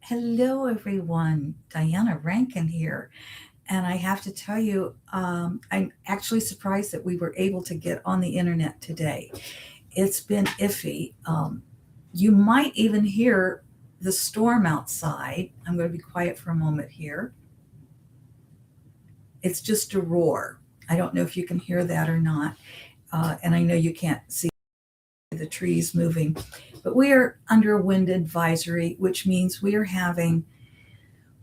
Hello, everyone. Diana Rankin here. And I have to tell you, I'm actually surprised that we were able to get on the internet today. It's been iffy. You might even hear the storm outside. I'm going to be quiet for a moment here. It's just a roar. I don't know if you can hear that or not. And I know you can't see the trees moving, but we are under a wind advisory, which means we are having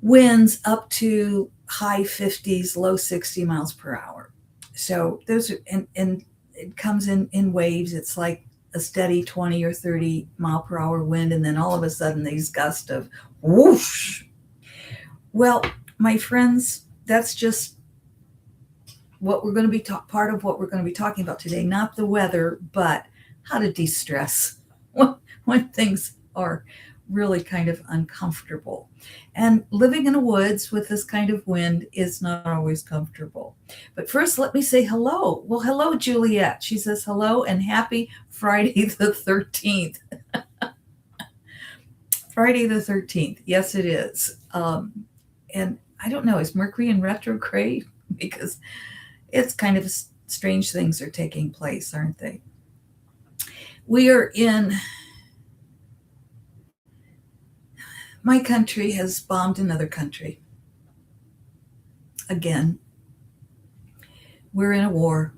winds up to high 50s, low 60 miles per hour. So those are, and it comes in waves. It's like a steady 20 or 30 mile per hour wind. And then all of a sudden these gusts of whoosh. Well, my friends, that's just what we're going to be part of what we're going to be talking about today, not the weather, but how to de-stress when things are really kind of uncomfortable. And living in the woods with this kind of wind is not always comfortable. But first, let me say hello. Well, hello, Juliet. She says hello and happy Friday the 13th. Friday the 13th. Yes, it is. And I don't know, is Mercury in retrograde? Because it's kind of strange things are taking place, aren't they? We are in, my country has bombed another country. Again, we're in a war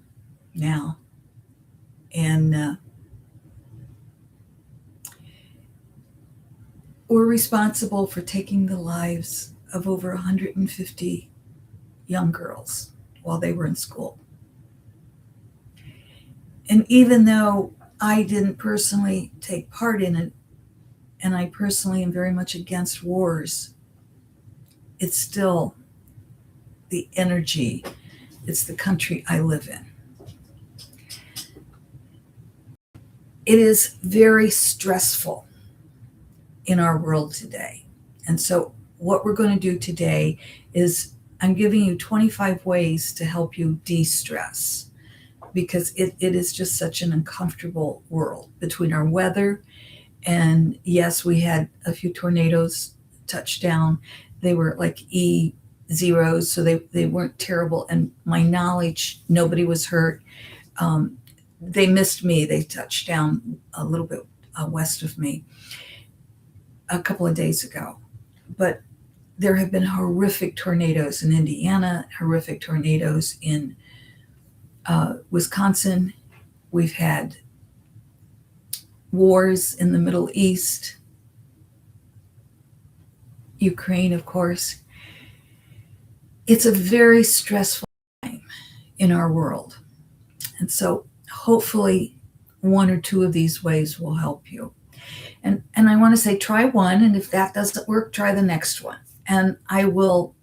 now. And we're responsible for taking the lives of over 150 young girls while they were in school. And even though I didn't personally take part in it, and I personally am very much against wars, it's still the energy, it's the country I live in. It is very stressful in our world today. And so, what we're going to do today is I'm giving you 25 ways to help you de stress because it is just such an uncomfortable world between our weather. And yes, we had a few tornadoes touch down. They were like E0s, so they weren't terrible. And my knowledge, nobody was hurt. They missed me. They touched down a little bit west of me a couple of days ago. But there have been horrific tornadoes in Indiana, horrific tornadoes in Wisconsin. We've had wars in the Middle East, Ukraine, of course. It's a very stressful time in our world. And so hopefully one or two of these ways will help you. And I want to say try one, and if that doesn't work, try the next one. And I will,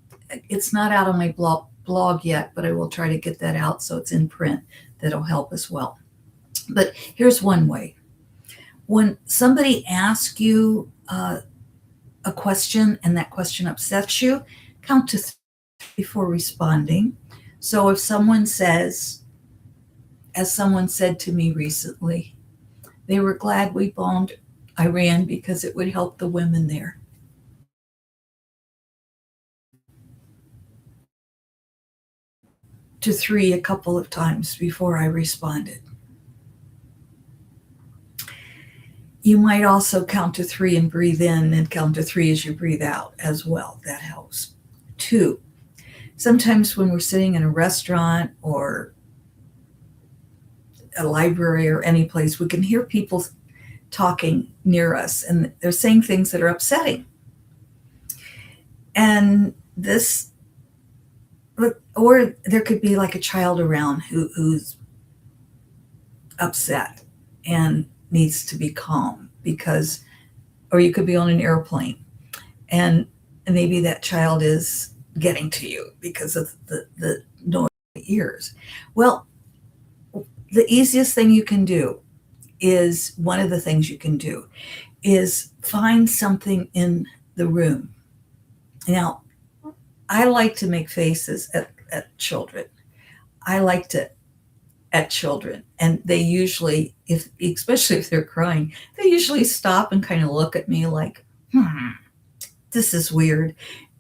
it's not out on my blog yet, but I will try to get that out so it's in print. That'll help as well. But here's one way. When somebody asks you a question and that question upsets you, count to three before responding. So if someone says, as someone said to me recently, they were glad we bombed Iran because it would help the women there. To three a couple of times before I responded. You might also count to three and breathe in and count to three as you breathe out as well. That helps. Two, sometimes when we're sitting in a restaurant or a library or any place, we can hear people talking near us and they're saying things that are upsetting. And this, or there could be like a child around who's upset and needs to be calm because, or you could be on an airplane and maybe that child is getting to you because of the noise in the ears. Well, the easiest thing you can do is, one of the things you can do is find something in the room. Now, I like to make faces at children. I like to at children, and they usually, especially if they're crying, they usually stop and kind of look at me like, this is weird.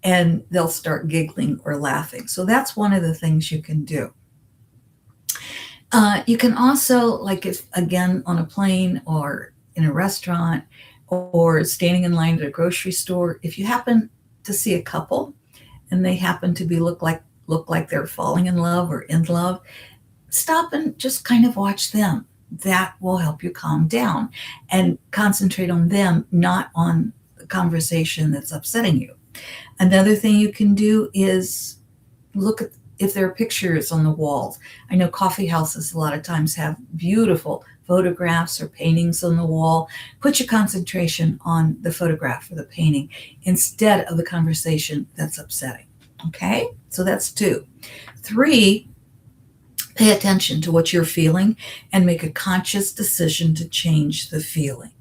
And they'll start giggling or laughing. So that's one of the things you can do. You can also, like if again on a plane or in a restaurant or standing in line at a grocery store, if you happen to see a couple and they happen to be look like they're falling in love or in love, stop and just kind of watch them. That will help you calm down and concentrate on them, not on the conversation that's upsetting you. Another thing you can do is look at if there are pictures on the walls. I know coffee houses a lot of times have beautiful photographs or paintings on the wall. Put your concentration on the photograph or the painting instead of the conversation that's upsetting. Okay, so that's 2. 3, pay attention to what you're feeling and make a conscious decision to change the feeling.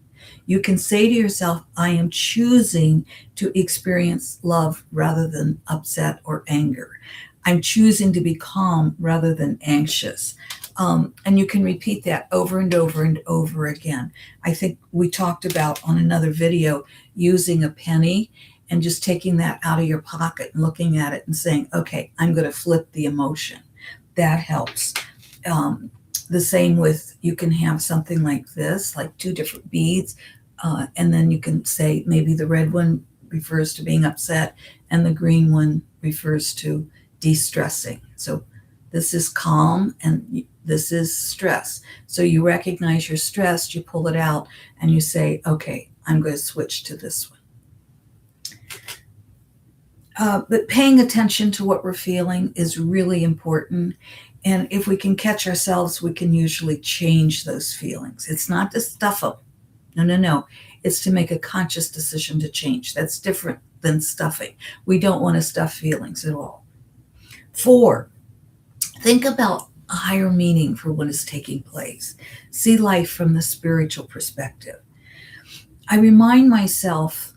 You can say to yourself, I am choosing to experience love rather than upset or anger. I'm choosing to be calm rather than anxious. And you can repeat that over and over and over again. I think we talked about on another video using a penny and just taking that out of your pocket and looking at it and saying, okay, I'm going to flip the emotion. That helps. The same with, you can have something like this, like 2 different beads, and then you can say maybe the red one refers to being upset and the green one refers to de-stressing. So this is calm and this is stress. So you recognize you're stressed, you pull it out and you say, okay, I'm going to switch to this one. But paying attention to what we're feeling is really important. And if we can catch ourselves, we can usually change those feelings. It's not to stuff them. No. It's to make a conscious decision to change. That's different than stuffing. We don't want to stuff feelings at all. 4, think about a higher meaning for what is taking place. See life from the spiritual perspective. I remind myself,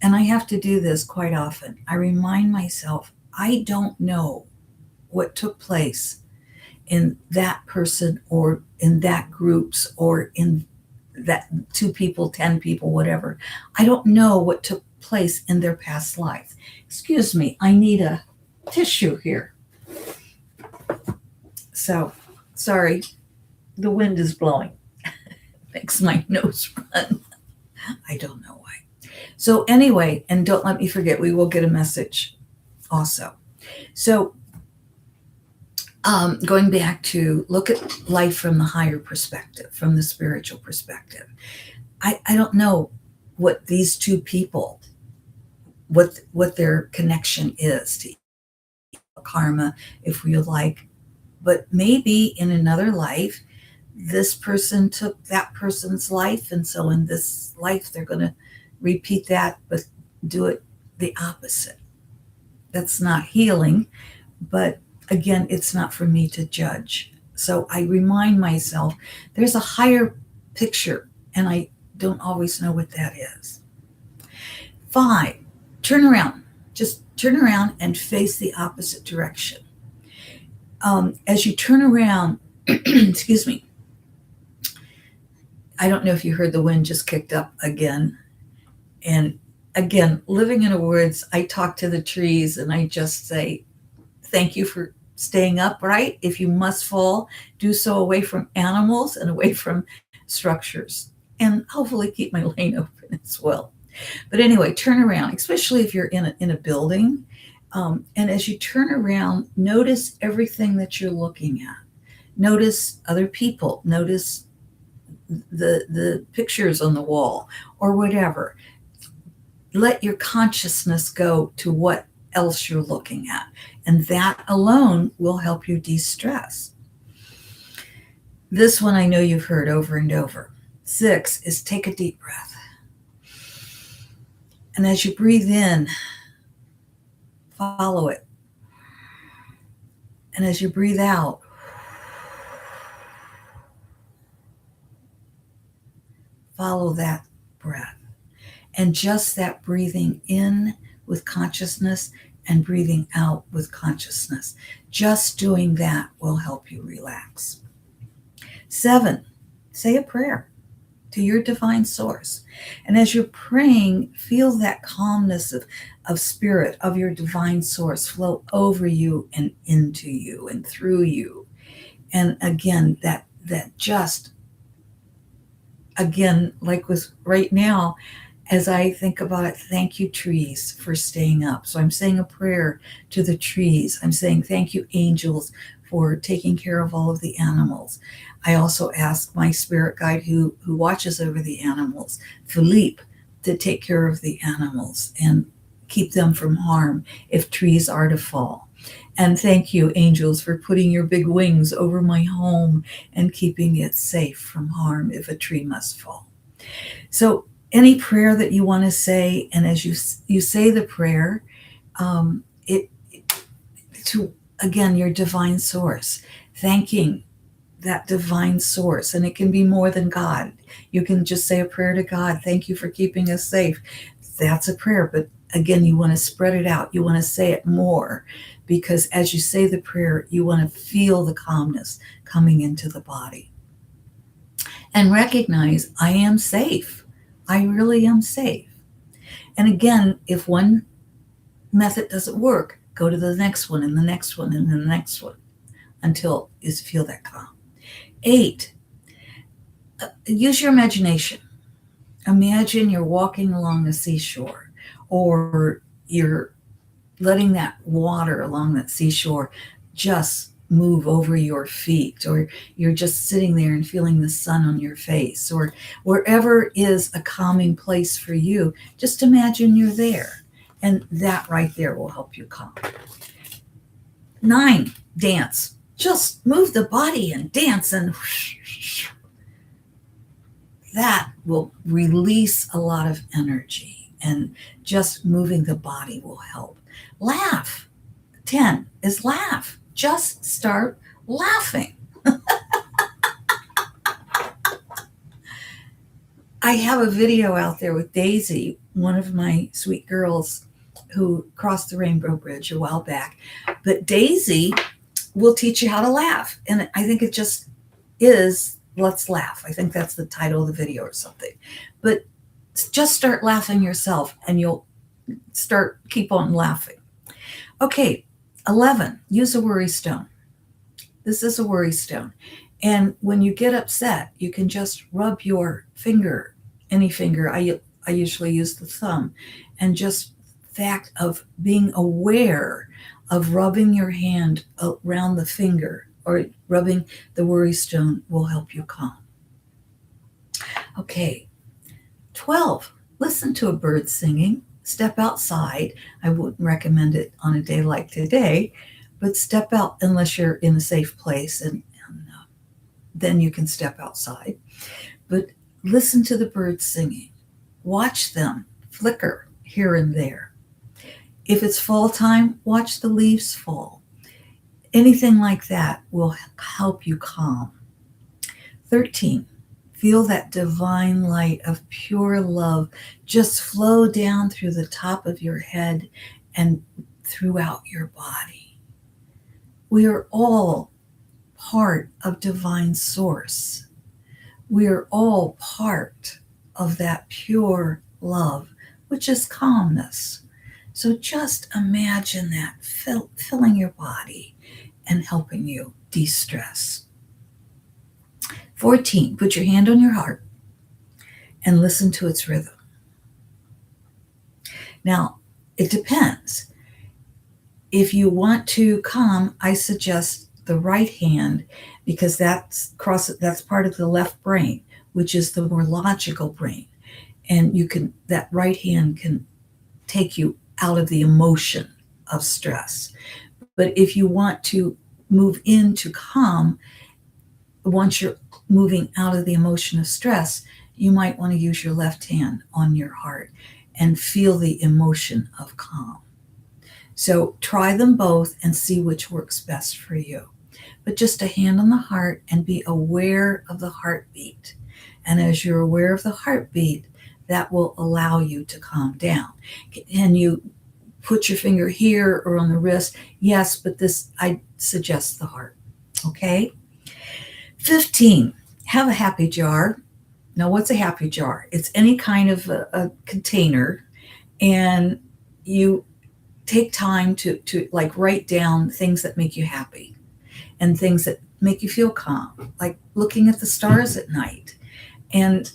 and I have to do this quite often, I remind myself, I don't know what took place in that person or in that groups or in that 2 people, 10 people, whatever. I don't know what took place in their past life. Excuse me, I need a tissue here. So, sorry, the wind is blowing. Makes my nose run. I don't know why. So anyway, and don't let me forget, we will get a message also. So going back to look at life from the higher perspective, from the spiritual perspective. I don't know what these 2 people, what their connection is to karma, if we like, but maybe in another life, this person took that person's life, and so in this life they're going to repeat that, but do it the opposite. That's not healing, but again, it's not for me to judge. So I remind myself there's a higher picture, and I don't always know what that is. 5, turn around. Just turn around and face the opposite direction. As you turn around, excuse me, I don't know if you heard the wind just kicked up again. And again, living in the woods, I talk to the trees and I just say, thank you for staying upright. If you must fall, do so away from animals and away from structures, and hopefully keep my lane open as well. But anyway, turn around, especially if you're in a building. And as you turn around, notice everything that you're looking at. Notice other people. Notice the pictures on the wall or whatever. Let your consciousness go to what else you're looking at. And that alone will help you de-stress. This one I know you've heard over and over. 6 is take a deep breath. And as you breathe in, follow it. And as you breathe out, follow that breath. And just that breathing in with consciousness and breathing out with consciousness. Just doing that will help you relax. 7, say a prayer to your divine source. And as you're praying, feel that calmness of spirit of your divine source flow over you and into you and through you. And again, that just, again, like with right now, as I think about it, thank you, trees, for staying up. So I'm saying a prayer to the trees. I'm saying thank you, angels, for taking care of all of the animals. I also ask my spirit guide who watches over the animals, Phillip, to take care of the animals and keep them from harm if trees are to fall. And thank you, angels, for putting your big wings over my home and keeping it safe from harm if a tree must fall. So any prayer that you want to say, and as you say the prayer, it to, again, your divine source, thanking that divine source. And it can be more than God. You can just say a prayer to God. Thank you for keeping us safe. That's a prayer. But again, you want to spread it out. You want to say it more, because as you say the prayer, you want to feel the calmness coming into the body. And recognize, I am safe. I really am safe. And again, if one method doesn't work, go to the next one and the next one and the next one until you feel that calm. 8, use your imagination. Imagine you're walking along the seashore, or you're letting that water along that seashore just move over your feet, or you're just sitting there and feeling the sun on your face, or wherever is a calming place for you. Just imagine you're there, and that right there will help you calm. 9, dance. Just move the body and dance, and that will release a lot of energy, and just moving the body will help. Laugh. 10 is laugh. Just start laughing. I have a video out there with Daisy, one of my sweet girls who crossed the Rainbow Bridge a while back. But Daisy will teach you how to laugh. And I think it just is, let's laugh. I think that's the title of the video or something. But just start laughing yourself and you'll keep on laughing. Okay, 11, use a worry stone. This is a worry stone. And when you get upset, you can just rub your finger, any finger. I usually use the thumb, and just fact of being aware of rubbing your hand around the finger or rubbing the worry stone will help you calm. Okay, 12, listen to a bird singing. Step outside. I wouldn't recommend it on a day like today, but step out unless you're in a safe place, and then you can step outside. But listen to the birds singing. Watch them flicker here and there. If it's fall time, watch the leaves fall. Anything like that will help you calm. 13, feel that divine light of pure love just flow down through the top of your head and throughout your body. We are all part of divine source. We are all part of that pure love, which is calmness. So just imagine that filling your body and helping you de-stress. 14, put your hand on your heart and listen to its rhythm. Now, it depends. If you want to calm, I suggest the right hand, because that's part of the left brain, which is the more logical brain. And that right hand can take you out of the emotion of stress. But if you want to move into calm, once you're moving out of the emotion of stress, you might want to use your left hand on your heart and feel the emotion of calm. So try them both and see which works best for you. But just a hand on the heart and be aware of the heartbeat. And as you're aware of the heartbeat, that will allow you to calm down. Can you put your finger here or on the wrist? Yes, but I suggest the heart. Okay? 15, have a happy jar. Now, what's a happy jar? It's any kind of a container, and you take time to like write down things that make you happy and things that make you feel calm, like looking at the stars at night. And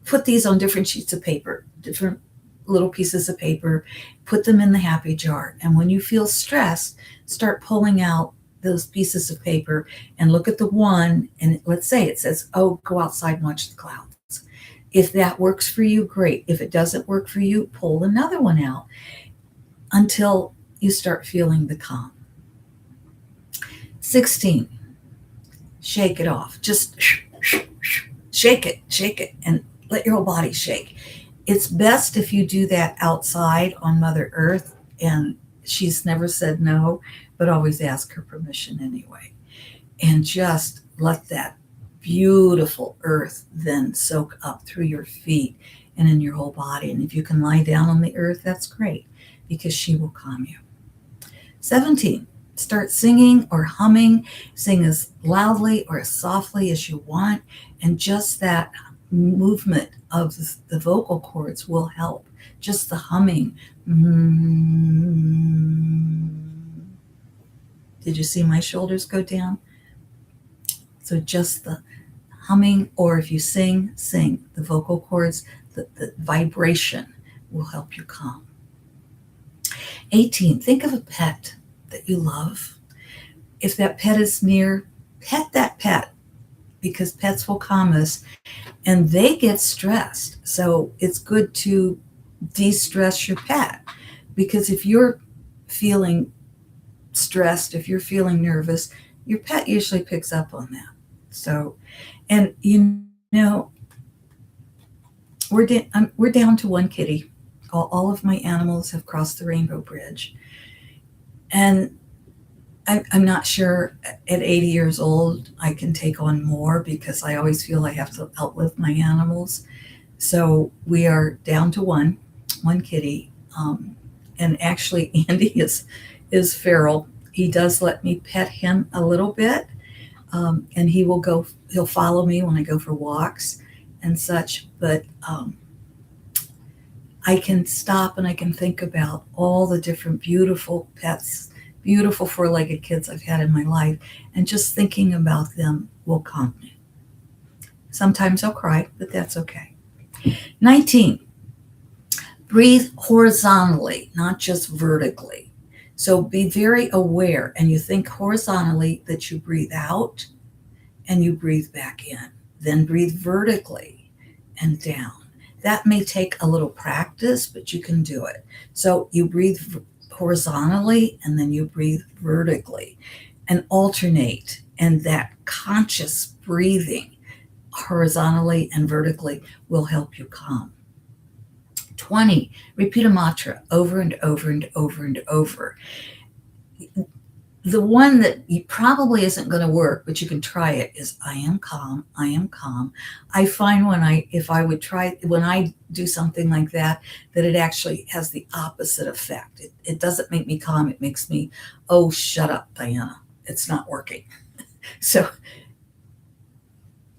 put these on different sheets of paper, different little pieces of paper, put them in the happy jar. And when you feel stressed, start pulling out those pieces of paper and look at the one. And let's say it says, oh, go outside and watch the clouds. If that works for you, great. If it doesn't work for you, pull another one out until you start feeling the calm. 16, shake it off. Just shake it, and let your whole body shake. It's best if you do that outside on Mother Earth, and she's never said no, but always ask her permission anyway. And just let that beautiful earth then soak up through your feet and in your whole body. And if you can lie down on the earth, that's great, because she will calm you. 17, start singing or humming. Sing as loudly or as softly as you want, and just that movement of the vocal cords will help. Just the humming. Did you see my shoulders go down? So just the humming, or if you sing, the vocal cords, the vibration will help you calm. 18, think of a pet that you love. If that pet is near, pet that pet, because pets will calm us, and they get stressed. So it's good to de-stress your pet, because if you're feeling stressed, if you're feeling nervous, your pet usually picks up on that. So, and you know, we're down to one kitty. All of my animals have crossed the rainbow bridge, and I'm not sure at 80 years old I can take on more, because I always feel I have to outlive my animals. So we are down to one kitty, and actually Andy is feral. He does let me pet him a little bit, and he'll follow me when I go for walks and such. But I can stop and I can think about all the different beautiful pets, beautiful four-legged kids I've had in my life, and just thinking about them will calm me. Sometimes I'll cry, but that's okay. 19, breathe horizontally, not just vertically. So be very aware, and you think horizontally that you breathe out and you breathe back in. Then breathe vertically and down. That may take a little practice, but you can do it. So you breathe horizontally and then you breathe vertically, and alternate. And that conscious breathing horizontally and vertically will help you calm. 20, repeat a mantra over and over and over and over. The one that probably isn't going to work, but you can try it, is I am calm, I am calm. I find when I do something like that it actually has the opposite effect. It doesn't make me calm. It makes me, oh, shut up, Diana. It's not working. So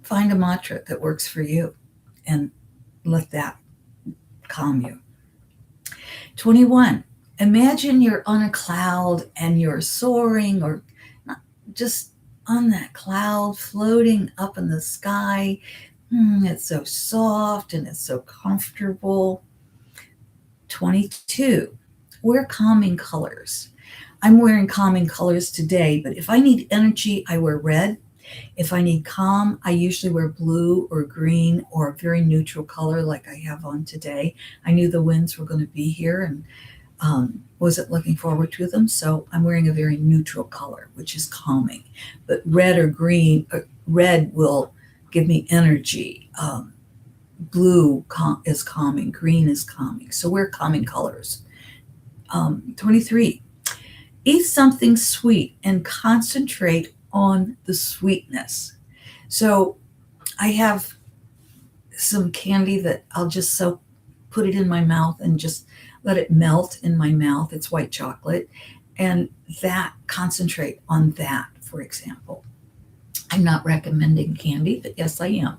find a mantra that works for you and let that calm you. 21, imagine you're on a cloud and you're soaring, or just on that cloud, floating up in the sky. It's so soft and it's so comfortable. 22, wear calming colors. I'm wearing calming colors today, but if I need energy, I wear red. If I need calm, I usually wear blue or green or a very neutral color like I have on today. I knew the winds were going to be here, and wasn't looking forward to them. So I'm wearing a very neutral color, which is calming. But red or green, red will give me energy. Blue is calming. Green is calming. So wear calming colors. 23, eat something sweet and concentrate on the sweetness. So I have some candy that I'll just put it in my mouth and just let it melt in my mouth. It's white chocolate, and concentrate on that, for example. I'm not recommending candy, but yes, I am.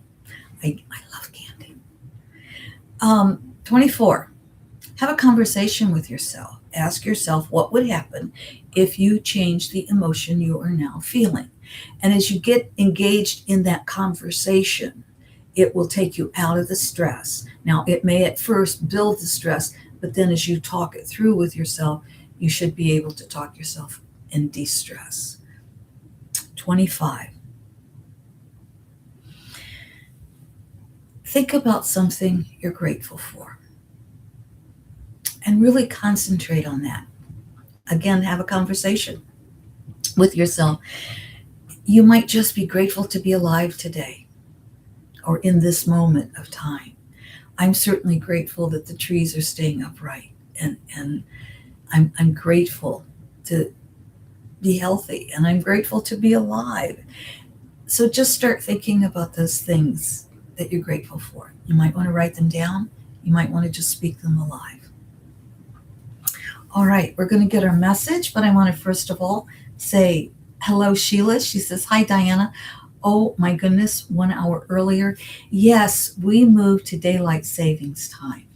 I love candy. 24. Have a conversation with yourself. Ask yourself what would happen if you change the emotion you are now feeling. And as you get engaged in that conversation, it will take you out of the stress. Now, it may at first build the stress, but then as you talk it through with yourself, you should be able to talk yourself in de-stress. 25. Think about something you're grateful for and really concentrate on that. Again, have a conversation with yourself. You might just be grateful to be alive today or in this moment of time. I'm certainly grateful that the trees are staying upright, and I'm grateful to be healthy, and I'm grateful to be alive. So just start thinking about those things that you're grateful for. You might want to write them down. You might want to just speak them alive. All right, we're going to get our message, but I want to first of all say hello, Sheila. She says, hi, Diana. Oh my goodness, 1 hour earlier. Yes, we moved to daylight savings time.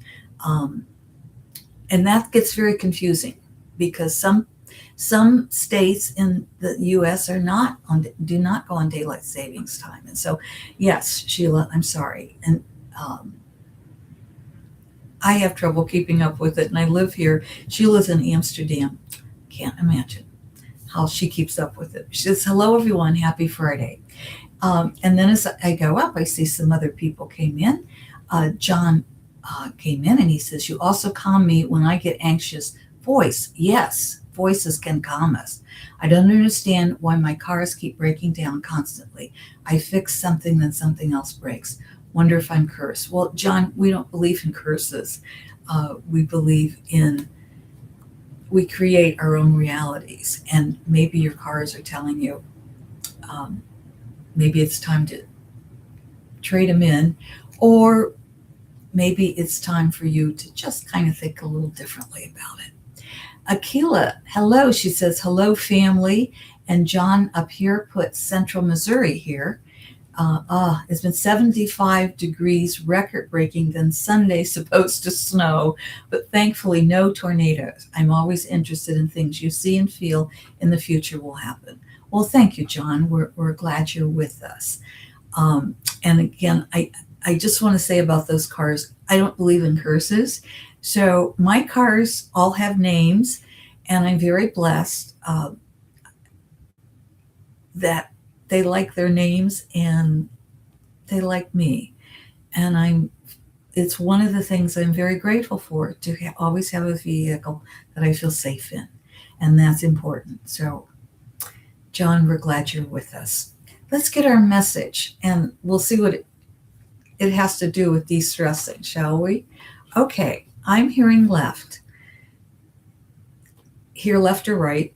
And that gets very confusing because some states in the U.S. do not go on daylight savings time. And so, yes, Sheila, I'm sorry. And I have trouble keeping up with it, and I live here. Sheila's in Amsterdam. Can't imagine how she keeps up with it. She says, hello, everyone. Happy Friday. And then as I go up, I see some other people came in. John came in, and he says, you also calm me when I get anxious. Voice. Yes, voices can calm us. I don't understand why my cars keep breaking down constantly. I fix something, then something else breaks. Wonder if I'm cursed. Well, John, we don't believe in curses. We create our own realities. And maybe your cars are telling you, maybe it's time to trade them in, or maybe it's time for you to just kind of think a little differently about it. Akila, hello. She says, hello, family. And John up here put Central Missouri here. It's been 75 degrees, record-breaking, then Sunday supposed to snow, but thankfully no tornadoes. I'm always interested in things you see and feel in the future will happen. Well, thank you, John. We're glad you're with us. And again, I just want to say about those cars, I don't believe in curses. So my cars all have names, and I'm very blessed that they like their names and they like me. And it's one of the things I'm very grateful for, to always have a vehicle that I feel safe in. And that's important. So, John, we're glad you're with us. Let's get our message, and we'll see what it has to do with de-stressing, shall we? Okay, I'm hearing left. Hear left or right.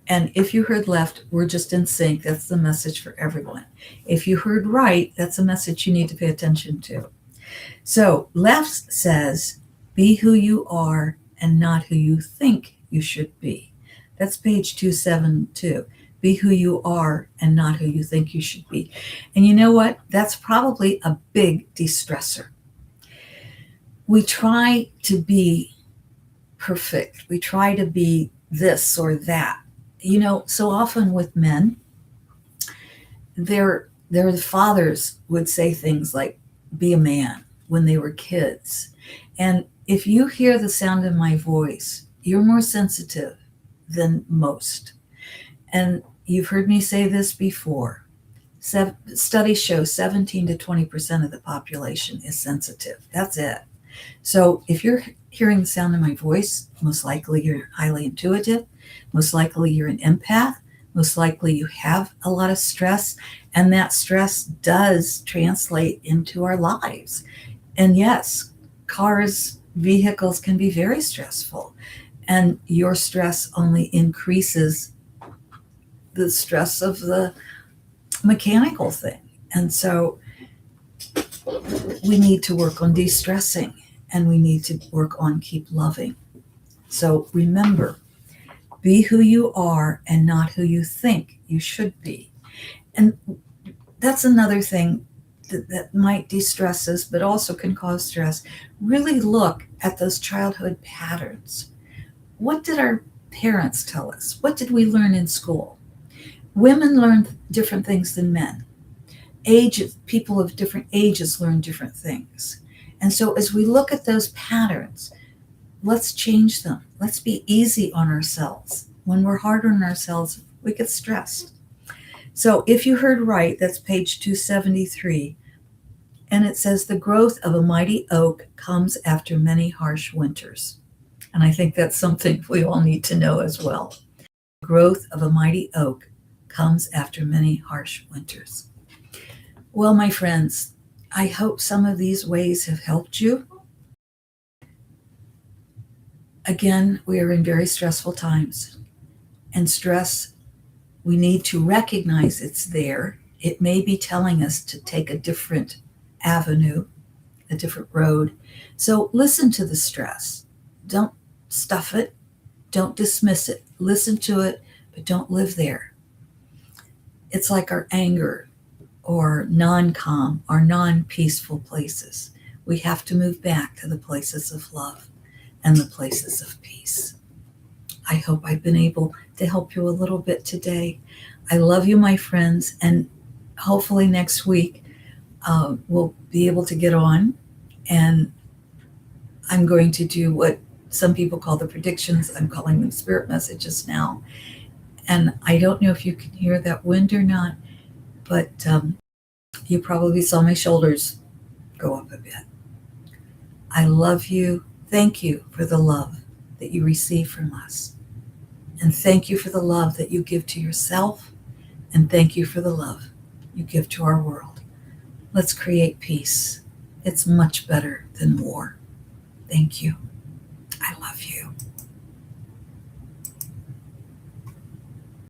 And if you heard left, we're just in sync. That's the message for everyone. If you heard right, that's a message you need to pay attention to. So left says, be who you are and not who you think you should be. That's page 272. Be who you are and not who you think you should be. And you know what? That's probably a big de-stressor. We try to be perfect. We try to be this or that. You know, so often with men, their fathers would say things like, be a man, when they were kids. And if you hear the sound of my voice, you're more sensitive than most. And you've heard me say this before. Studies show 17 to 20% of the population is sensitive. That's it. So if you're hearing the sound of my voice, most likely you're highly intuitive. Most likely you're an empath. Most likely you have a lot of stress, and that stress does translate into our lives. And yes, cars, vehicles can be very stressful, and your stress only increases the stress of the mechanical thing. And so we need to work on de-stressing, and we need to work on keep loving. So remember, be who you are and not who you think you should be. And that's another thing that might de-stress us, but also can cause stress. Really look at those childhood patterns. What did our parents tell us? What did we learn in school? Women learn different things than men. People of different ages learn different things. And so as we look at those patterns, let's change them. Let's be easy on ourselves. When we're hard on ourselves, we get stressed. So if you heard right, that's page 273. And it says, the growth of a mighty oak comes after many harsh winters. And I think that's something we all need to know as well. The growth of a mighty oak comes after many harsh winters. Well, my friends, I hope some of these ways have helped you. Again, we are in very stressful times. And stress, we need to recognize it's there. It may be telling us to take a different avenue, a different road. So listen to the stress. Don't stuff it. Don't dismiss it. Listen to it, but don't live there. It's like our anger or non-calm or non-peaceful places. We have to move back to the places of love and the places of peace. I hope I've been able to help you a little bit today. I love you, my friends, and hopefully next week we'll be able to get on, and I'm going to do what some people call the predictions. I'm calling them spirit messages now. And I don't know if you can hear that wind or not, but you probably saw my shoulders go up a bit. I love you. Thank you for the love that you receive from us. And thank you for the love that you give to yourself. And thank you for the love you give to our world. Let's create peace. It's much better than war. Thank you. I love you.